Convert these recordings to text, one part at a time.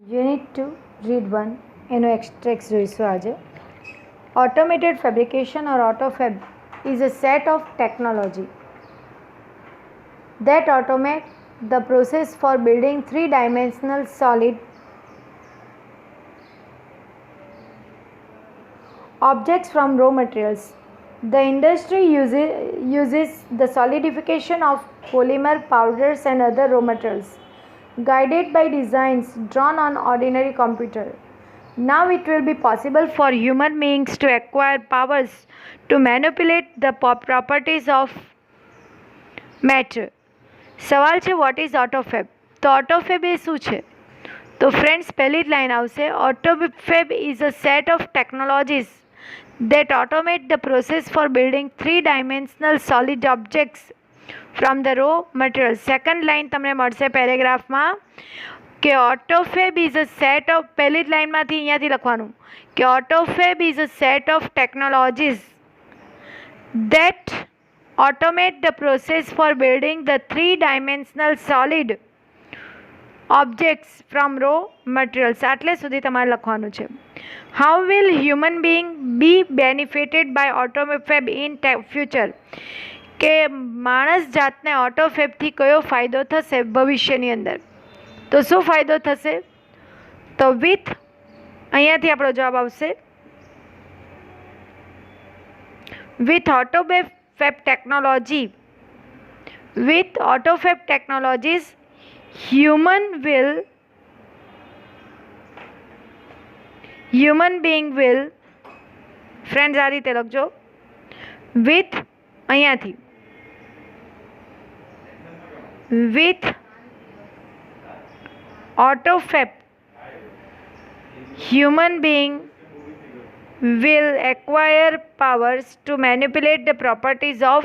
Unit 2, Read 1 એનો extract જોઈશું આજે. Automated fabrication or AutoFab is a set of technology that automate the process for building three-dimensional solid objects from raw materials. The industry uses the solidification of polymer powders and other raw materials, guided by designs drawn on ordinary computer. Now it will be possible for human beings to acquire powers to manipulate the properties of matter. સવાલ છે what is ઓટોફેબ. તો ઓટોફેબ એ શું છે? તો friends પહેલી જ line આવશે. AutoFab is a set of technologies that automate the process for building three-dimensional solid objects from the raw materials. Second line તમને મળશે પેરેગ્રાફમાં કે AutoFab is a set of, પહેલી જ લાઈનમાંથી અહીંયાથી લખવાનું કે AutoFab is a set of technologies that automate the process for building the three-dimensional solid objects from raw materials. આટલે સુધી તમારે લખવાનું છે. How will human being be benefited by autofab in future? કે માણસ જાતને ઓટોફેબથી કયો ફાયદો થશે ભવિષ્યની અંદર? તો શું ફાયદો થશે? તો વિથ, અહીંયાથી આપણો જવાબ આવશે with AutoFab technology. With AutoFab technologies, human being will, friends આ રીતે લખજો, with અહીંયાથી with AutoFab human being will acquire powers to manipulate the properties of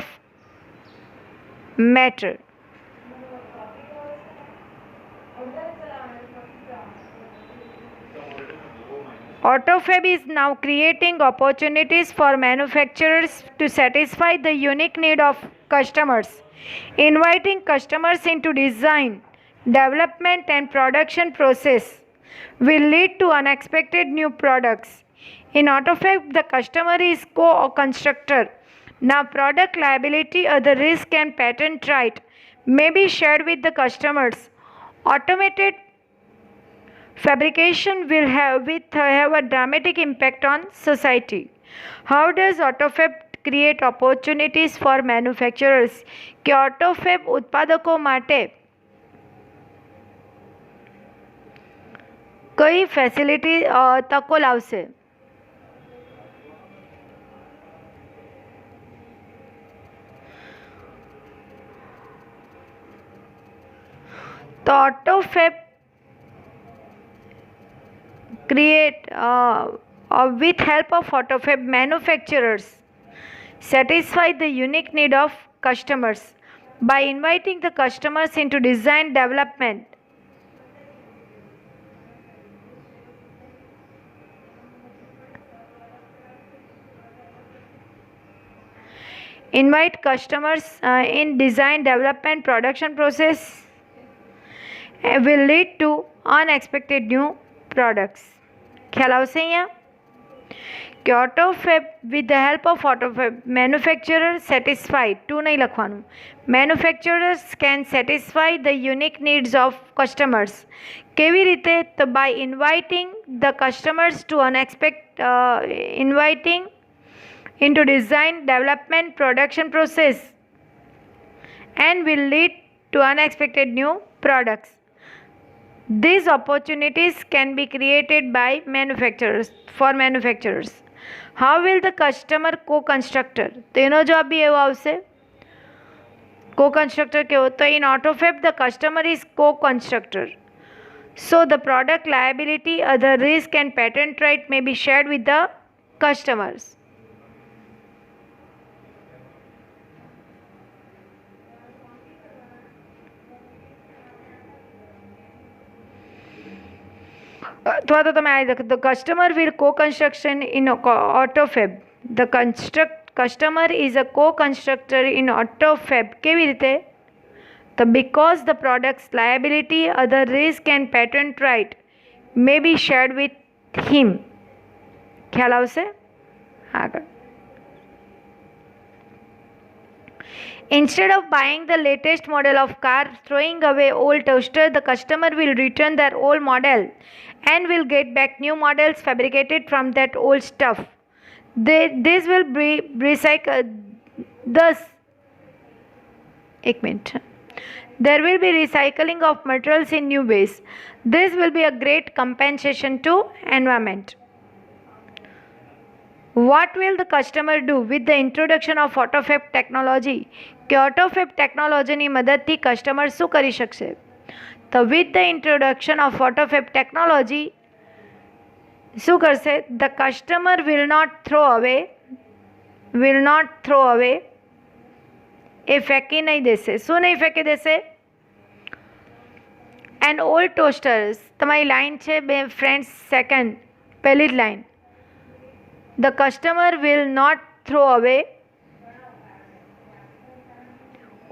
matter. AutoFab is now creating opportunities for manufacturers to satisfy the unique need of customers, inviting customers into design, development and production process will lead to unexpected new products. In AutoFab, the customer is co-constructor. Now, product liability, other risk and patent right may be shared with the customers. Automated fabrication will have a dramatic impact on society. How does AutoFab create opportunities for manufacturers? કે AutoFab ઉત્પાદકો માટે કઈ facility તકો લાવશે? તો AutoFab create with help of AutoFab manufacturers satisfy the unique need of customers by inviting the customers into design development. Invite customers in design development production process will lead to unexpected new products. ખ્યાલ આવશે અહીંયા કે AutoFab with the help of AutoFab manufacturer satisfied, to નહીં લખવાનું, manufacturers can satisfy the unique needs of customers. કેવી રીતે? તો by inviting the customers to inviting into design development production process and will lead to unexpected new products. These opportunities can be created by manufacturers for manufacturers. How will the customer co-constructor? તો એનો જવાબ બી એવો આવશે. co-constructor કેવો? તો in AutoFab the customer is co-constructor. So the product liability, other risk and patent right may be shared with the customers. અથવા તો તમે આ લખો, the customer will co-construction in AutoFab. The customer is a co-constructor in AutoFab. કેવી રીતે? because the product's liability, other risk and patent right may be shared with him. ખ્યાલ આવશે? આગળ. Instead of buying the latest model of car, throwing away old toaster, the customer will return their old model and will get back new models fabricated from that old stuff. This will be recycled. Thus, there will be recycling of materials in new ways. This will be a great compensation to environment. What will the customer do with the introduction of AutoFab technology? કે AutoFab ટેકનોલોજીની મદદથી customer શું કરી શકશે? તો with the introduction of AutoFab technology શું કરશે? The customer will not throw away એ ફેંકી નહીં દેશે. શું નહીં ફેંકી દેશે? And old toasters. તમારી લાઈન છે બે ફ્રેન્ડ્સ, સેકન્ડ પહેલી જ line. The customer will not throw away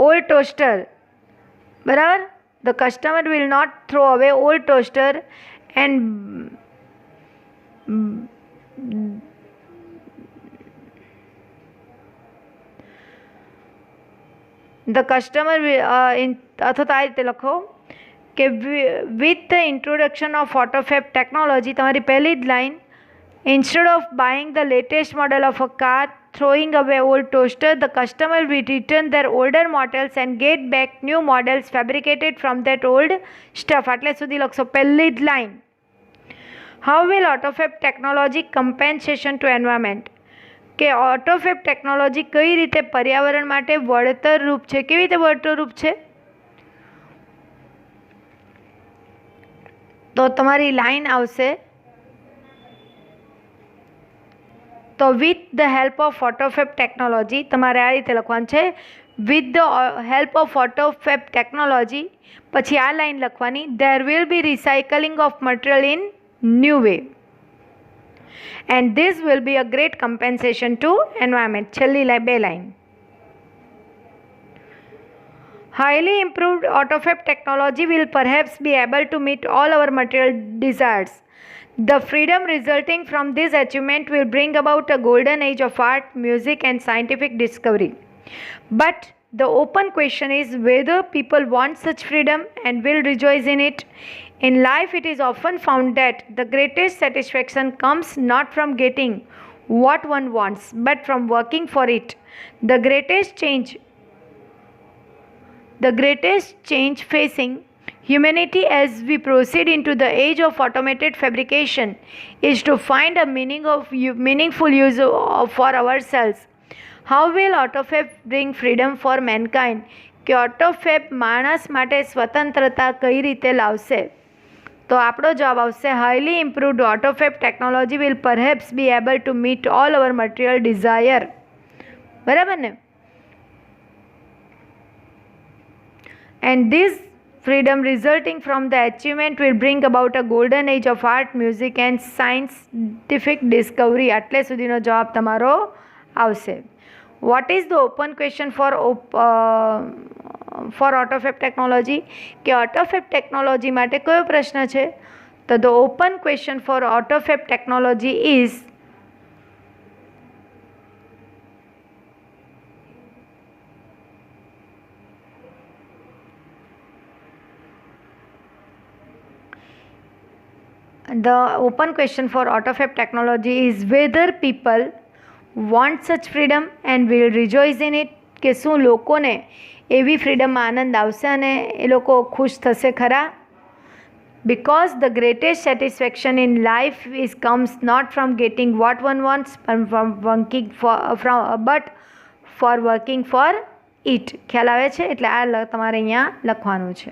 old toaster. બરાબર? The customer will not throw away old toaster and the customer will અથવા તો આ રીતે લખો કે with the introduction of AutoFab technology, તમારી પહેલી જ line, instead of buying the latest model of a car, throwing away old toaster, the customer will return their older models and get back new models fabricated from that old stuff. આટલે સુધી લખશો પહેલી જ line. How will AutoFab technology compensation to environment? કે AutoFab technology કઈ રીતે પર્યાવરણ માટે વળતર રૂપ છે? કેવી રીતે વળતર રૂપ છે? તો તમારી લાઈન આવશે, તો with the help of AutoFab technology, તમારે આ રીતે લખવાનું છે, with the help of AutoFab technology, પછી આ લાઈન લખવાની, there will be recycling of material in new way and this will be a great compensation to environment. છેલ્લી બે line. Highly improved AutoFab technology will perhaps be able to meet all our material desires. The freedom resulting from this achievement will bring about a golden age of art, music, and scientific discovery. But the open question is whether people want such freedom and will rejoice in it. In life, it is often found that the greatest satisfaction comes not from getting what one wants, but from working for it. The greatest change facing humanity as we proceed into the age of automated fabrication is to find a meaningful use for ourselves. How will AutoFab bring freedom for mankind? કે AutoFab માણસ માટે સ્વતંત્રતા કઈ રીતે લાવશે? તો આપણો જવાબ આવશે, highly improved AutoFab technology will perhaps be able to meet all our material desire. બરાબર ને? And this freedom resulting from the achievement will bring about a golden age of art, music, and scientific discovery. આટલે સુધીનો જવાબ તમારો આવશે. What is the open question for AutoFab technology? કે AutoFab technology માટે કયો પ્રશ્ન છે? તો the open question for AutoFab technology is the open question for AutoFab technology is whether people want such freedom and will rejoice in it. કે શું લોકોને એવી ફ્રીડમમાં આનંદ આવશે અને એ લોકો ખુશ થશે ખરા? Because the greatest satisfaction in life comes not from getting what one wants, but for working for it. ખ્યાલ આવે છે? એટલે આ તમારે અહીંયા લખવાનું છે.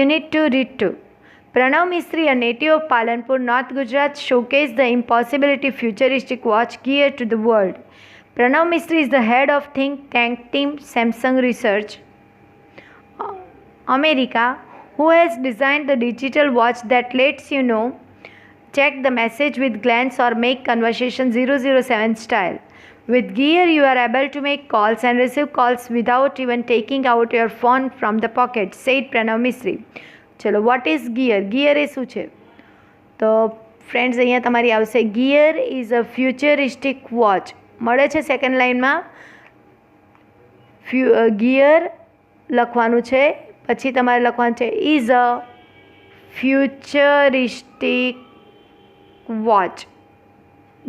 Unit 2, Read 2. Pranav Mistry, a native of Palanpur, North Gujarat, showcased the impossibility futuristic watch geared to the world. Pranav Mistry is the head of think tank team Samsung Research, America, who has designed the digital watch that lets you check the message with glance or make conversation 007 style. With gear, you are able to make calls and receive calls without even taking out your phone from the pocket, said Pranav Misri. ચલો, what is gear? Gear એ શું છે? તો friends અહીંયા તમારી આવશે gear is a futuristic watch. મળે છે second લાઇનમાં ગિયર લખવાનું છે, પછી તમારે લખવાનું છે is a futuristic watch.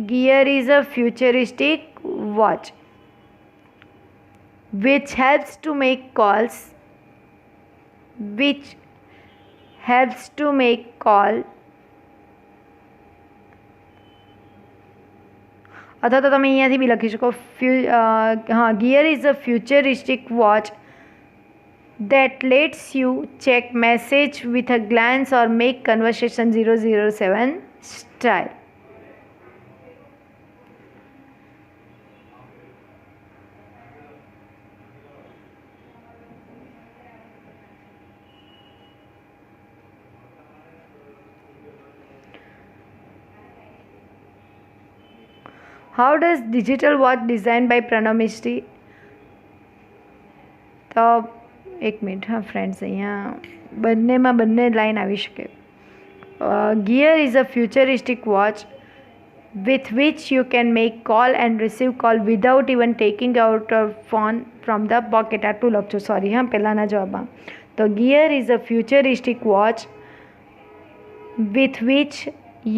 Gear is a futuristic watch which helps to make calls અથવા તો તમે અહીંયાથી બી લખી શકો gear is a futuristic watch that lets you check message with a glance or make conversation 007 style. How does digital watch designed by Pranav Misri? તો એક minute હા friends, અહીંયા બંને લાઈન આવી શકે. Gear is a futuristic watch with which you can make call and receive call without even taking out a phone from the pocket. આટલું લખજો, sorry હા પહેલાંના જવાબમાં. તો gear is a futuristic watch with which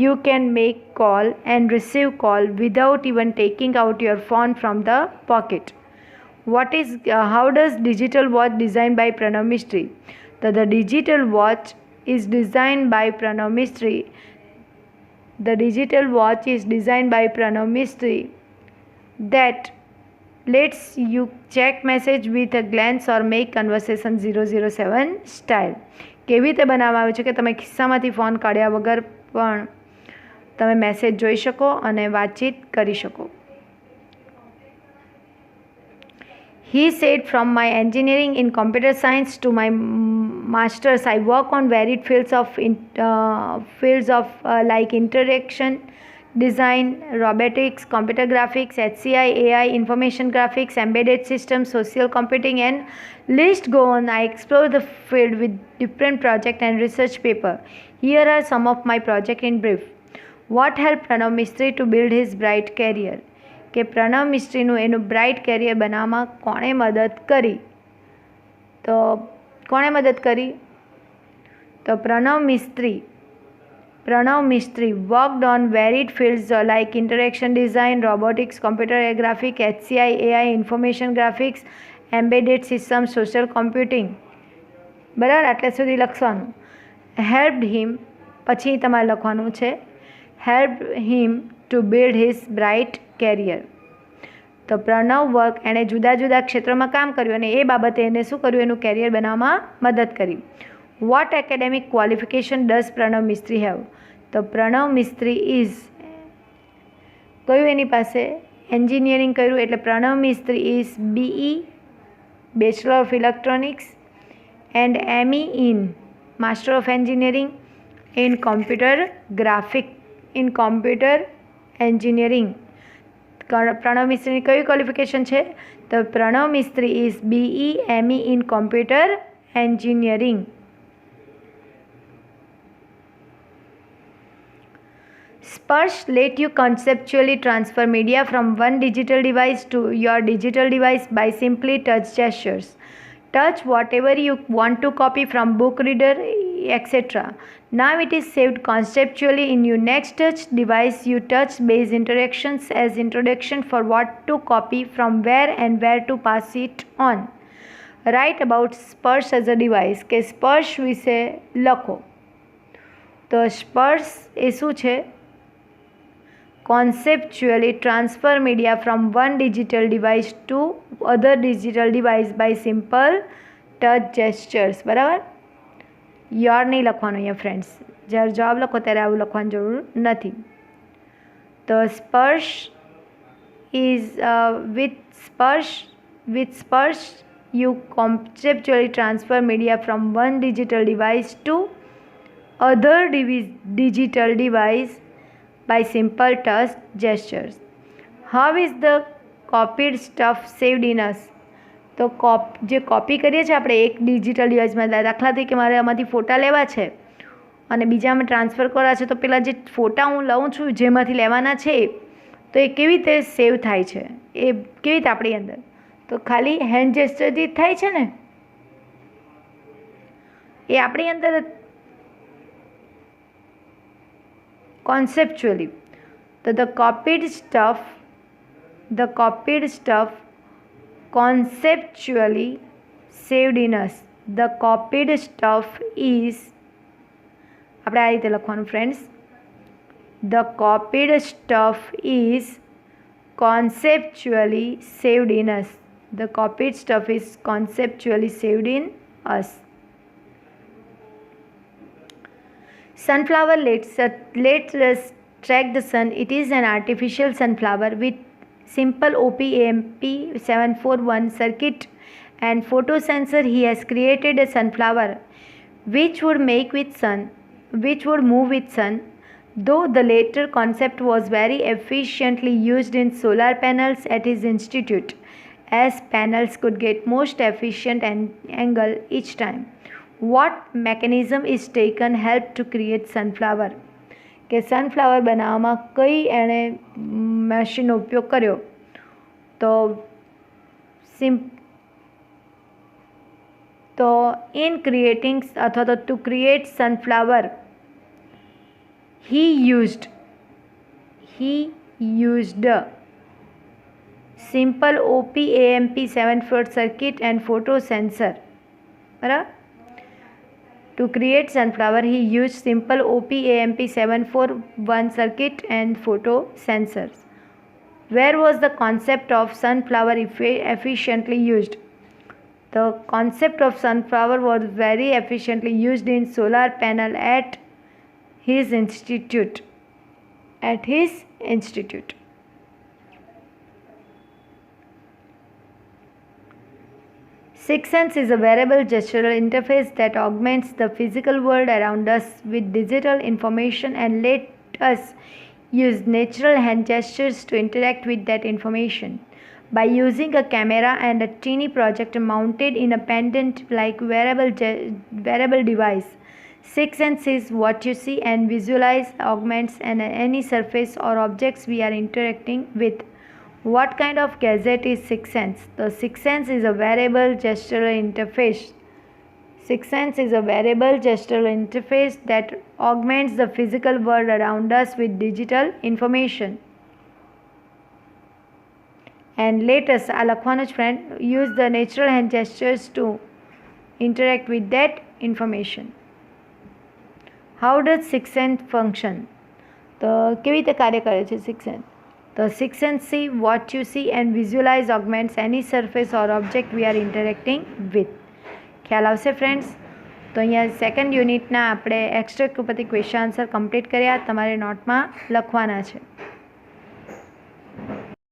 you can make call and receive call without even taking out your phone from the pocket. How does digital watch designed by Pranav Misri? So the digital watch is designed by Pranav Misri. The digital watch is designed by Pranav Misri that lets you check message with a glance or make conversation 007 style. કેવી રીતે બનાવવામાં આવ્યું છે કે તમે ખિસ્સામાંથી phone કાઢ્યા વગર પણ તમે મેસેજ જોઈ શકો અને વાતચીત કરી શકો. He said, from my engineering in computer science to my masters, I work on varied fields of like interaction design, robotics, computer graphics, HCI, AI, information graphics, embedded systems, social computing, and list go on. I explore the field with different project and research paper. Here are some of my project in brief. What helped Pranav Misri to build his bright career? કે પ્રણવ મિસ્ત્રીનું એનું bright carrier બનાવવામાં કોણે મદદ કરી? તો કોણે મદદ કરી? તો Pranav Mistry worked on varied fields like interaction design, robotics, computer graphic, HCI, AI, information graphics, embedded system, social computing. બરાબર, આટલે સુધી લખવાનું. હેલ્પ્ડ હિમ, પછી તમારે લખવાનું છે helped him to build his bright career. તો પ્રણવ વર્ક એણે જુદા જુદા ક્ષેત્રોમાં કામ કર્યું અને એ બાબતે એને શું કર્યું? એનું કેરિયર બનાવવામાં મદદ કરી. What academic qualification does Pranav Mistry have? તો પ્રણવ મિસ્ત્રી ઇઝ કયું એની પાસે? એન્જિનિયરિંગ કર્યું એટલે Pranav Mistry is BE bachelor of electronics and ME in master of engineering in computer engineering. Pranav મિસ્ત્રીની કઈ ક્વોલિફિકેશન છે? તો Pranav Mistry is BE ME in computer engineering. Sparsh let you conceptually transfer media from one digital device to your digital device by simply touch gestures. Touch whatever you want to copy from book reader, etc. Now it is saved conceptually in your next touch device. You touch base interactions as introduction for what to copy from where and where to pass it on. Write about Sparsh as a device. કે સ્પર્શ વિશે લખો. તો સ્પર્શ એ શું છે? conceptually transfer media from one digital device to other digital device by simple touch gestures. બરાબર, your નહીં લખવાનું અહીંયા ફ્રેન્ડ્સ. જ્યારે જવાબ લખો ત્યારે આવું લખવાની જરૂર નથી. તો સ્પર્શ is with Sparsh you conceptually transfer media from one digital device to other digital device by simple touch gestures. How is the copied stuff saved in us. તો જે કોપી કરીએ છીએ આપણે એક ડિજિટલ ડિવાઇસમાં, દાખલા તરીકે મારે આમાંથી ફોટા લેવા છે અને બીજામાં ટ્રાન્સફર કરવા છે, તો પેલા જે ફોટા હું લઉં છું જેમાંથી લેવાના છે તો એ કેવી રીતે સેવ થાય છે, એ કેવી રીતે આપણી અંદર, તો ખાલી હેન્ડ જેસ્ચરથી થાય છે ને, એ આપણી અંદર conceptually. The copied stuff conceptually saved in us. The copied stuff is, આપણે આ રીતે લખવાનું friends, the copied stuff is conceptually saved in us. The copied stuff is conceptually saved in us. Sunflower lets us track the sun. It is an artificial sunflower with simple OP-AMP741 circuit and photosensor. He has created a sunflower which would move with sun. Though the later concept was very efficiently used in solar panels at his institute, as panels could get most efficient angle each time. What mechanism is taken help to create sunflower? કે sunflower બનાવવામાં કઈ એણે મશીનનો ઉપયોગ કર્યો, તો in creating અથવા તો to create sunflower he used simple OP-AMP741 circuit and photosensor. બરાબર. To create sunflower, he used simple OP-AMP741 circuit and photosensors. Where was the concept of sunflower efficiently used? The concept of sunflower was very efficiently used in solar panel at his institute. Sixth sense is a wearable gestural interface that augments the physical world around us with digital information and let us use natural hand gestures to interact with that information. By using a camera and a teeny projector mounted in a pendant-like wearable device, sixth sense is what you see and visualize, augments any surface or objects we are interacting with. What kind of gadget is sixth sense? The sixth sense is a wearable gestural interface. Sixth sense is a wearable gestural interface that augments the physical world around us with digital information. And let us, આ લખવાનું જ friend, use the natural hand gestures to interact with that information. How does sixth sense function? તો કેવી રીતે કાર્ય કરે છે sixth sense? The sixth sense see what you see and visualize, augments any surface or object we are interacting with. ખ્યાલ આવશે friends? તો અહીંયા સેકન્ડ યુનિટના આપણે એક્સ્ટ્રેક્ટ ઉપરથી ક્વેશ્ચન આન્સર કમ્પ્લીટ કર્યા, તમારે નોટમાં લખવાના છે.